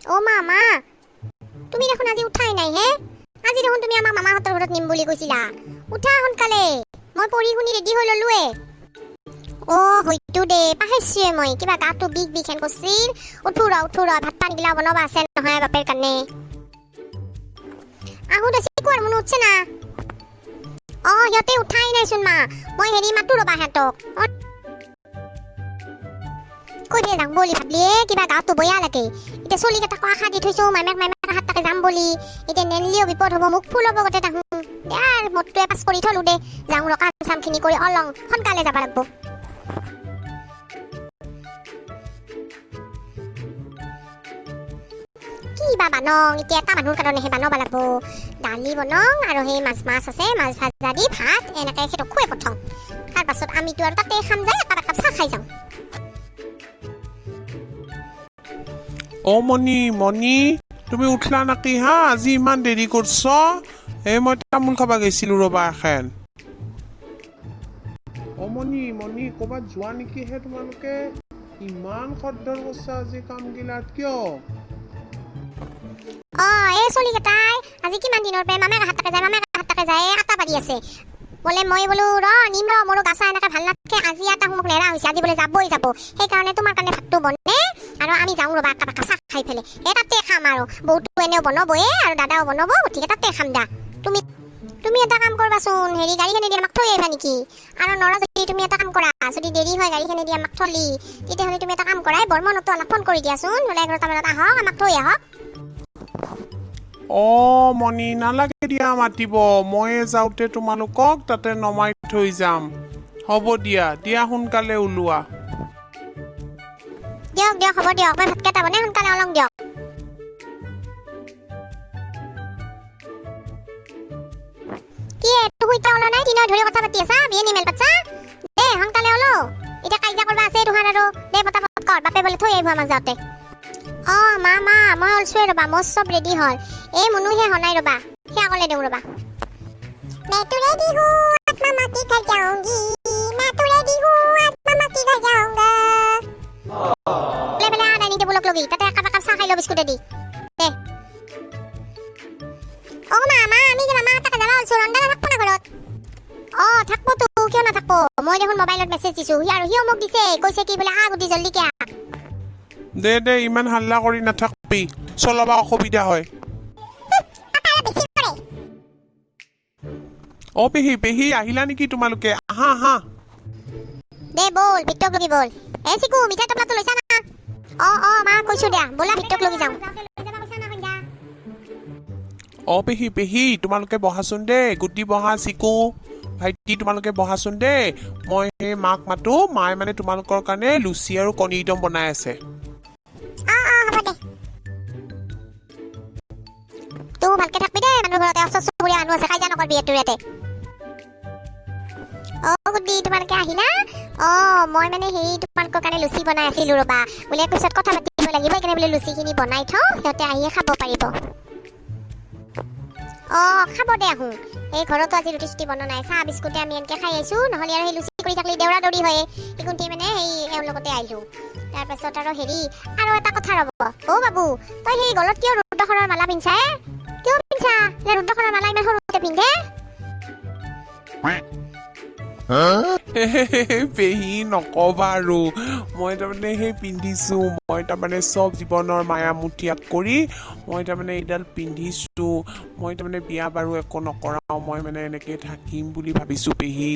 অ মামা তুমি দেখোন আজি উঠাই নাই হে আজি দেখোন তুমি আমাক মামাহঁতৰ ঘৰত নিম বুলি কৈছিলা উঠা সোনকালে মই পঢ়ি শুনি ৰেডি হৈ ললোৱে অ হয়তো দে পাহেছিয়ে মই কিবা গাটো বিগ বিগ হেন কৰিছিল উঠো ৰ ভাত পানী গিলা বনাবা আছে নহয় বাপেৰ কাৰণে আহো দেছি কোৱাৰ মন উঠছে না অ সিহঁতে উঠাই নাইচোন মা মই হেৰি মাতো ৰবা হেতক কৈ দে যাম বুলি ভাবলিয়ে কিবা গাটো বয়া লাগে এতিয়া চলি কেইটাক আশা দি থৈছো মামাক হাত তাকে যাম বুলি এতিয়া নেনলিও বিপদ হ'ব মোক ফুল হ'ব গোটেই তাহোঁ ইয়াৰ মতটোৱে পাছ কৰি থলো দে যাওঁ ৰ কাম চামখিনি কৰি অলং সোনকালে যাব লাগব কি বা বানং এতিয়া এটা মানুহৰ কাৰণেহে বানবা লাগব দালি বনং আৰু সেই মাছ আছে মাছ ভাজা দি ভাত এনেকে সেইটো খুৱে পঠাওঁ তাৰ পাছত আমিতো আৰু তাতে খাম যায় একাপ চাহ খাই যাওঁ অ মণি তুমি উঠলা নাকি হা আজি ইমান দেৰি কৰছ মই তামোল খাবা গৈছিলো ৰবা এখন অ মণি ক'বাত যোৱা নেকি হে তোমালোকে ইমান খদ্দৰ কৰছা আজি কামগিলাত কিয় এই চলি কেইটাই আজি কিমান দিনৰ পৰা মামাক হাত তাকে যায় আটা পাৰি আছে বোলে মই বোলো নিম মোৰো গাছা এনেকে ভাল নাথাকে আজি এটা মোক নেৰা হৈছে আজি বোলে যাবই যাব সেইকাৰণে তোমাৰ কাৰণে ভাতটো বনে আৰু আমি যাওঁ ৰবা একাপ চাহ খাই ফেলে তাতে খাম আৰু বহুতো এনেও বনাবয়ে আৰু দাদাও বনাব গতিকে তাতে খাম দা তুমি এটা কাম কৰবাচোন হেৰি গাড়ীখনে দি আমাক থৈ আহিবা নেকি আৰু নৰা যদি তুমি এটা কাম কৰা যদি দেৰি হয় গাড়ীখনে দি আমাক থলি তেতিয়াহ'লে তুমি এটা কাম কৰা বৰ্মনতো অলপ ফোন কৰি দিয়াচোন বোলে 11টা মানত আহক আমাক থৈ আহক অ মণি নালাগে দিয়া মাতিব মই যাওঁতে তোমালোকক তাতে নমাই থৈ যাম হ'ব দিয়া সোনকালে ওলোৱা দিয়ক হ'ব দিয়ক মই ভাতকেইটা বনাই সোনকালে অলং দিয়ক কি এটো হুইতা ওলা নাই দিনৰ ধৰি কথা পাতি আছা বিয়ে নিমেল পাচ্ছা দে সোনকালে ওলো এতিয়া কাইজা কৰবা আছে দুহান আৰু দে পটাপট কৰ বাপে বোলে থৈ আহিব আমাক যাওঁতে মা মই অলছোৱে ৰবা মোৰ চব ৰেডি হ'ল এই মনুহে হনাই ৰবা সেয়া কলে দেউ ৰবা मैं तो रेडी हूँ आज मामा के घर जाऊंगी मैं तो रेडी हूँ आज मामा के घर जाऊंगा ले आ डाइनिंग टेबल लगी ताते एकाप चाह खाই ল বিস্কুট দি দে ও মামা আমি যে মামা তাকে যাবা অলছো ৰন্ধা থাকব না ঘৰত থাকব তো কিয় না থাকব মই দেখোন মোবাইলত মেছেজ দিছো আৰু হিও মোক দিছে কৈছে কি বোলে আগুদি জলদি কে দে ইমান হাল্লা কৰি নাথাকবি চলাবা অসুবিধা হয় অ পেহী আহিলা নেকি তোমালোকে আহা দে বল ভিতক লগি বল চিকু মিঠাই টপলাটো লৈছা না মা কৈছো দিয়া বলা ভিতক লগি যাওঁ পেহী তোমালোকে বহাচোন দে গুটি বহা চিকু ভাইটি তোমালোকে বহাচোন দে মই সেই মাক মাতো মায়ে মানে তোমালোকৰ কাৰণে লুচি আৰু কণী দম বনাই আছে তুই ভালকে থাকবি দে মানুহ ঘৰতে অসচ চুবুৰীয়া মানুহ আছে কাইজা নকৰবি এটোৰ ইয়াতে গুডি তোমালোকে আহিলা মই মানে হেৰি তোমালোকৰ কাৰণে লুচি বনাই আছিলো ৰবা বোলে পিছত কথা পাতিব লাগিব সেইকাৰণে বোলে লুচিখিনি বনাই থওঁ সিহঁতে আহিয়ে খাব পাৰিব খাব দে আহোঁ এই ঘৰতো আজি ৰুটি চুটি বনোৱা নাই চাহ বিস্কুটে আমি এনেকৈ খাই আহিছোঁ নহ'লে আৰু সেই লুচি কৰি থাকিলে দেউৰা দৌৰি হয় সেইকুন্তি মানে সেই লগতে আহিলোঁ তাৰপাছত আৰু হেৰি আৰু এটা কথা ৰ'ব বাবু তই সেই গলত কিয় ৰুদ্ৰাক্ষৰৰ মালা পিন্ধছা কিয় পিন্ধছা ৰুদ্ৰাক্ষৰৰ মালা ইমান সৰুতে পিন্ধে পেহী নকবা আৰু মই তাৰমানে সেই পিন্ধিছো মই তাৰমানে চব জীৱনৰ মায়া মুঠিয়াক কৰি মই তাৰমানে এইডাল পিন্ধিছো মই তাৰমানে বিয়া বাৰু একো নকৰাও মই মানে এনেকে থাকিম বুলি ভাবিছো পেহী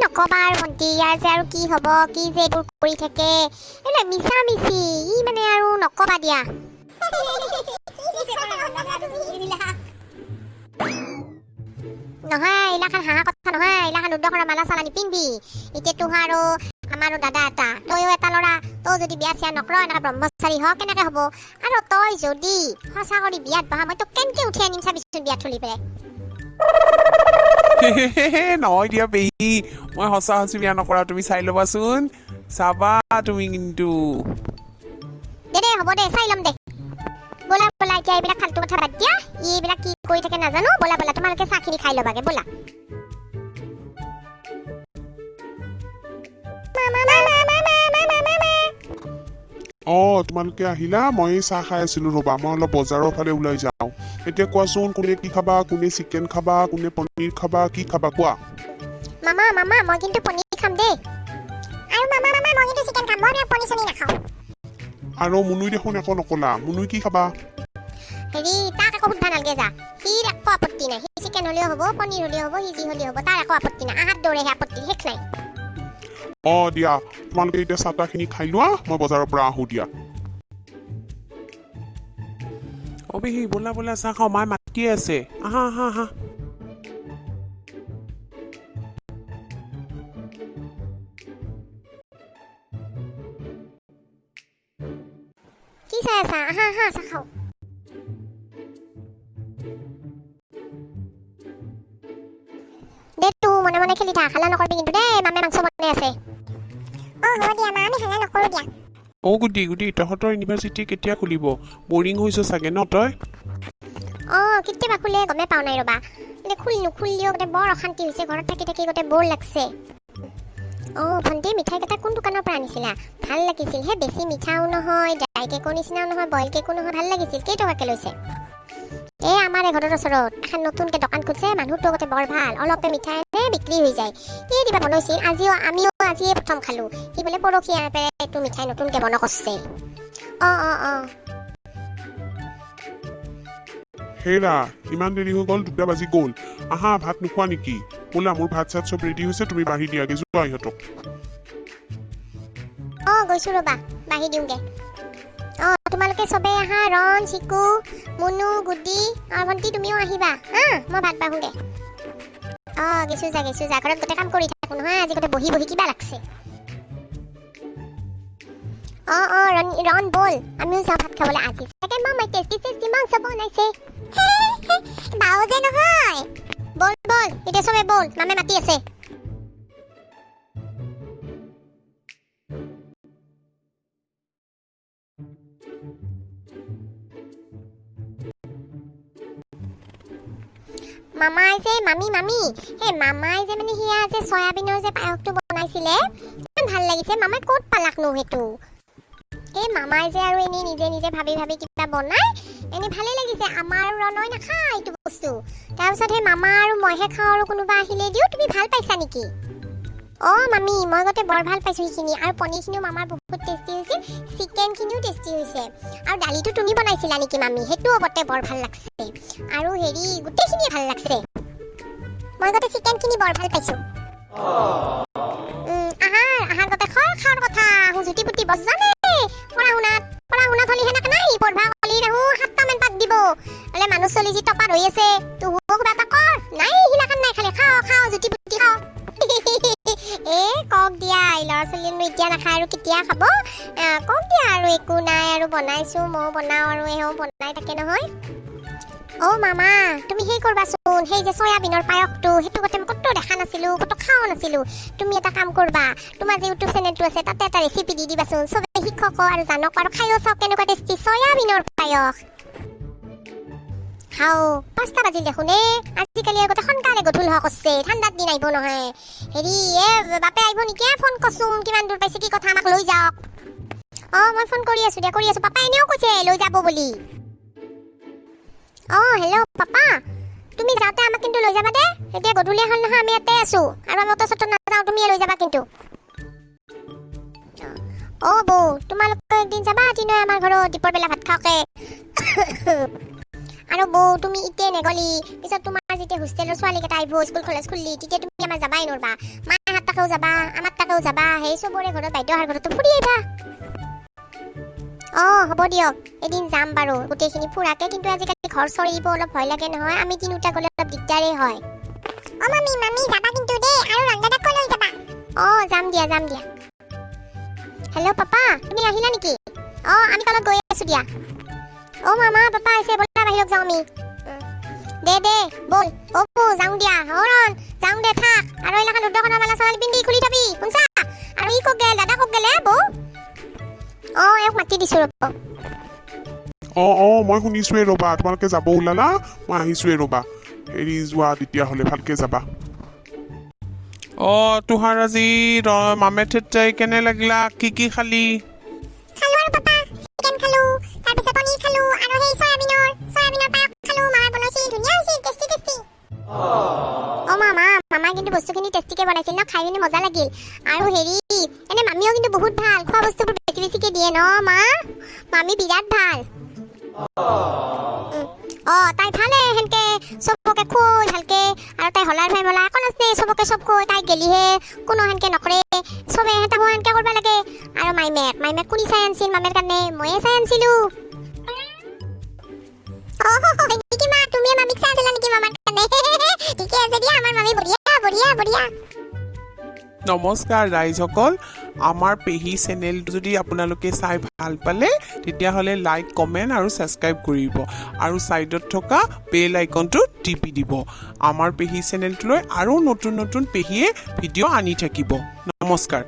নকবা আৰু ভণ্টি ইয়াৰ যে আৰু কি হ'ব কি যে এইবোৰ কৰি থাকে মিছা মিছি মানে আৰু নকবা দিয়া নহয় এইলাখান হাঁহা কথা নহয় এইলাখান ৰুদ্ৰাক্ষৰৰ মালা চালা নিপিন্ধবি এতিয়া তোৰ আৰু আমাৰো দাদা এটা তইও এটা ল'ৰা তই যদি বিয়া চিয়া নকৰ এনেকৈ ব্ৰহ্মচাৰী হ কেনেকৈ হ'ব আৰু তই যদি সঁচা কৰি বিয়াত বহা মই তোক কেনেকৈ উঠি আনিম চাবিচোন বিয়াত থলি পেলাই নহয় দিয়া পেহী মই সঁচা বিয়া নকৰা তুমি চাই ল'বাচোন চাবা তুমি কিন্তু দে হ'ব দে চাই ল'ম দে বলা এতিয়া এইবিলাক ফাল্টু কথা বাদ দিয়া এইবিলাক কি কৰি থাকে নাজানো বলা তোমালোকে চাহখিনি খাই ল'বাগে বলা তোমালোকে আহিলা মই চাহ খাই আছিলো ৰ'বা মই অলপ বজাৰৰ ফালে ওলাই যাওঁ এতিয়া কোৱাচোন কোনে কি খাবা কোনে চিকেন খাবা কোনে পনীৰ খাবা কি খাবা কোৱা মামা মই কিন্তু পনীৰ খাম দেই আৰু মামা মই কিন্তু চিকেন খাম মই পনীৰ চনীৰ নাখাওঁ আৰু মুনুই দেখোন একো নকলা মুনুই কি খাবা হেৰি তাক একো সুধা নালাগে যা সি একো আপত্তি নাই সি চিকেন হ'লেও হ'ব পনীৰ হ'লেও হ'ব সি যি হ'লেও হ'ব তাৰ একো আপত্তি নাই আহাত দৌৰেহে আপত্তি শেষ নাই দিয়া তোমালোকে এতিয়া চাহ তাহখিনি খাই লোৱা মই বজাৰৰ পৰা আহোঁ দিয়া পেহী ব'লা ব'লা চাহ খাওঁ মায়ে মাতিয়ে আছে আহা আহা আহা কি চাই আছা আহা চাহ খাওঁ দে তো মনে মনে খেলি থাক হাল্লা নকৰিবি কিন্তু দেই মামে মাংস বনাই আছে হ'ব দিয়া মা আমি হাল্লা নকৰোঁ দিয়া গুটি তহঁতৰ ইউনিভাৰ্চিটি কেতিয়া খুলিব বৰিং হৈছ চাগে ন তই কেতিয়াবা খুলে গমেই পাওঁ নাই ৰ'বা এতিয়া নুখুলিলেও গোটেই বৰ অশান্তি হৈছে ঘৰত থাকি থাকি গোটেই বৰ লাগছে ভণ্টি মিঠাইকেইটা কোন দোকানৰ পৰা আনিছিলা ভাল লাগিছিল হে বেছি মিঠাও নহয় ড্ৰাই কেকৰ নিচিনাও নহয় বইল কেকো নহয় ভাল লাগিছিল কেইটকাকৈ লৈছে আমাৰ ঘৰৰ ওচৰত এখন নতুনকৈ দোকান খুলিছে মানুহটো গোটেই বৰ ভাল অলপে মিঠাই বিক্ৰী হৈ যায় এই দিবা বনাইছিল আমিও আজিয়ে প্ৰথম খালোঁ সি বোলে পৰহি এইটো মিঠাই নতুনকৈ বনোৱা কৰিছে হেৰা ইমান দেৰি হৈ গ'ল 2টা বাজি গ'ল আহা ভাত নোখোৱা নেকি বোলা মোৰ ভাত চাত চব ৰেডি হৈছে তুমি বাঢ়ি দিয়াগে যোৱা ইহঁতক গৈছোঁ ৰ'বা বাঢ়ি দিওঁগে তোমালোকে চবেই আহা ৰণ চিকু মুনু গুডি আৰু ভণ্টি তুমিও আহিবা মই ভাত বাঢ়োঁগে গেছোঁ যা ঘৰত গোটেই কাম কৰি থাকোঁ নহয় আজি গোটেই বহি কিবা লাগছে ৰণ ব'ল আমিও যাওঁ ভাত খাবলৈ আজি চাগে মামাই টেষ্টি মাংস বনাইছে বাও যে নহয় ব'ল এতিয়া চবে ব'ল মামে মাতি আছে মামাই যে মামী মামাই যে মানে সেয়া যে চয়াবিনৰ যে পায়সটো বনাইছিলে ইমান ভাল লাগিছে মামাই ক'ত পালাকনো সেইটো মামাই যে আৰু এনেই নিজে ভাবি কিবা বনাই এনেই ভালেই লাগিছে আমাৰ ৰণই নাখায় এইটো বস্তু তাৰপিছত সেই মামা আৰু মইহে খাওঁ আৰু কোনোবা আহিলে দিওঁ তুমি ভাল পাইছা নেকি মামী মই গোটেই বৰ ভাল পাইছোঁ সেইখিনি আৰু পনীৰখিনিও মামাৰ বহুত টেষ্টি হৈছিল চিকেনখিনিও টেষ্টি হৈছে আৰু দালিটো তুমি বনাইছিলা নেকি মামী সেইটোও গোটেই বৰ ভাল লাগছে আৰু হেৰি গোটেইখিনি ভাল লাগছে মই গোটেই চিকেনখিনি বৰ ভাল পাইছোঁ আহাৰ গোটেই খাওয়াৰ কথা হুজুটি পুটি বজানে পঢ়া শুনাত হলি সেনেকে নাই পঢ়বা কলি দেখো 7টামান পাক দিব বোলে মানুহ চলি যি টপাত হৈ আছে তুহো কিবা এটা কৰ নাই সিলাখান নাই খালি খাওঁ জুটি পুটি খাওঁ কক দিয়া ল'ৰা ছোৱালীনো এতিয়া নাখায় আৰু কেতিয়া খাব কক দিয়া আৰু একো নাই আৰু বনাইছোঁ ময়ো বনাওঁ আৰু এওঁ বনাই থাকে নহয় মামা তুমি সেই কৰবাচোন সেই যে চয়াবিনৰ পায়সটো সেইটো গোটেই ক'তো দেখা নাছিলোঁ ক'তো খাওঁ নাছিলোঁ তুমি এটা কাম কৰবা তোমাৰ যে ইউটিউব চেনেলটো আছে তাতে এটা ৰেচিপি দি দিবাচোন চবে শিক্ষক আৰু জানক আৰু খায়ো চাওক কেনেকুৱা টেষ্টি চয়াবিনৰ পায়স খাওঁ 5টা বাজিল দেখোন আজিকালি গোটেই সোনকালে গধূল হোৱা কৰিছে ঠাণ্ডাৰ দিন আহিব নহয় হেৰি বাপে আহিব নেকি ফোন কৰচোন কিমান দূৰ পাইছে কি কথা আমাক লৈ যাওক মই ফোন কৰি আছোঁ পাপা এনেও কৈছে লৈ যাব বুলি হেল্ল' পাপা তুমি যাওঁতে আমাক কিন্তু লৈ যাবা দে এতিয়া গধূলি হ'ল নহয় আমি ইয়াতে আছোঁ আৰু আমি অটো নাযাওঁ তুমিয়ে লৈ যাবা কিন্তু বৌ তোমালোকে একদিন যাবা তিনিও আমাৰ ঘৰত দীপৰ বেলা ভাত খাওঁকে আৰু বৌ তুমি ইতে নেগলি পিছত তোমাৰ যেতিয়া হোষ্টেলৰ ছোৱালীকেইটা আহিব স্কুল কলেজ খুলিলি তেতিয়া তুমি আমাৰ যাবাই নোৱাৰবা মাৰ তাকেও যাবা আমাৰ তাকেও যাবা সেই চবৰে ঘৰত বাইদেউহাৰ ঘৰতো ফুৰি আহিবা হ'ব দিয়ক এদিন যাম বাৰু গোটেইখিনি ফুৰাকে কিন্তু আজিকালি ঘৰ চৰিব অলপ ভয় লাগে নহয় আমি তিনিটা গ'লে অলপ দিগদাৰেই হয় মামী যাবা কিন্তু দেই আৰু ৰংদাদাকো লৈ যাবা যাম দিয়া হেল্ল' পাপা তুমি আহিলা নেকি আমি তলত গৈ আছোঁ দিয়া মামা পাপা আহিছে ব'লা বাহিৰত যাওঁ আমি দে ব'ল যাওঁ দিয়া ৰণ যাওঁ দে থাক আৰু এইলাখান দুৰ্দখনৰ মালা চালালি পিন্ধি খুলি থবি শুনছা আৰু ই কক গেল দাদা কক গেলে বৌ এওক মাতি দিছোঁ ৰ'ব মই শুনিছোঁৱে ৰ'বা তোমালোকে যাব ওলালা মই আহিছোঁৱে ৰ'বা হেৰি যোৱা তেতিয়াহ'লে ভালকে যাবা তোহাৰ আজি মামে ঠেত যাই কেনে লাগিলা কি খালি খালোঁ আৰু পাপা বস্তুখিনি টেষ্টিকে বনাইছিল ন খাই পিনে মজা লাগিল আৰু হেৰি এনে মামীও কিন্তু বহুত ভাল খোৱা বস্তুবোৰ বেছি বেছিকে দিয়ে ন মা মামী বিৰাট ভাল তাই ভালে সেনকে চবকে খুৱাই ভালকে আৰু তাই হলাৰ ভাই মলা একো নাচনে চবকে চব খুৱাই তাই গেলিহে কোনো সেনকে নকৰে চবে সেনকে সেনকে কৰিব লাগে আৰু মাইমেক কোনি চাই আনছিল মামেৰ কাৰণে ময়ে চাই আনছিলো তুমি মামিক চাই আছিলা নেকি মামাৰ কাৰণে ঠিকে আছে দিয়া আমাৰ মামী বঢ়িয়া নমস্কাৰ ৰাইজসকল আমাৰ পেহী চেনেলটো যদি আপোনালোকে চাই ভাল পালে তেতিয়াহ'লে লাইক কমেণ্ট আৰু ছাবস্ক্ৰাইব কৰিব আৰু ছাইডত থকা বেল আইকনটো টিপি দিব আমাৰ পেহী চেনেলটোলৈ আৰু নতুন পেহীয়ে ভিডিঅ' আনি থাকিব নমস্কাৰ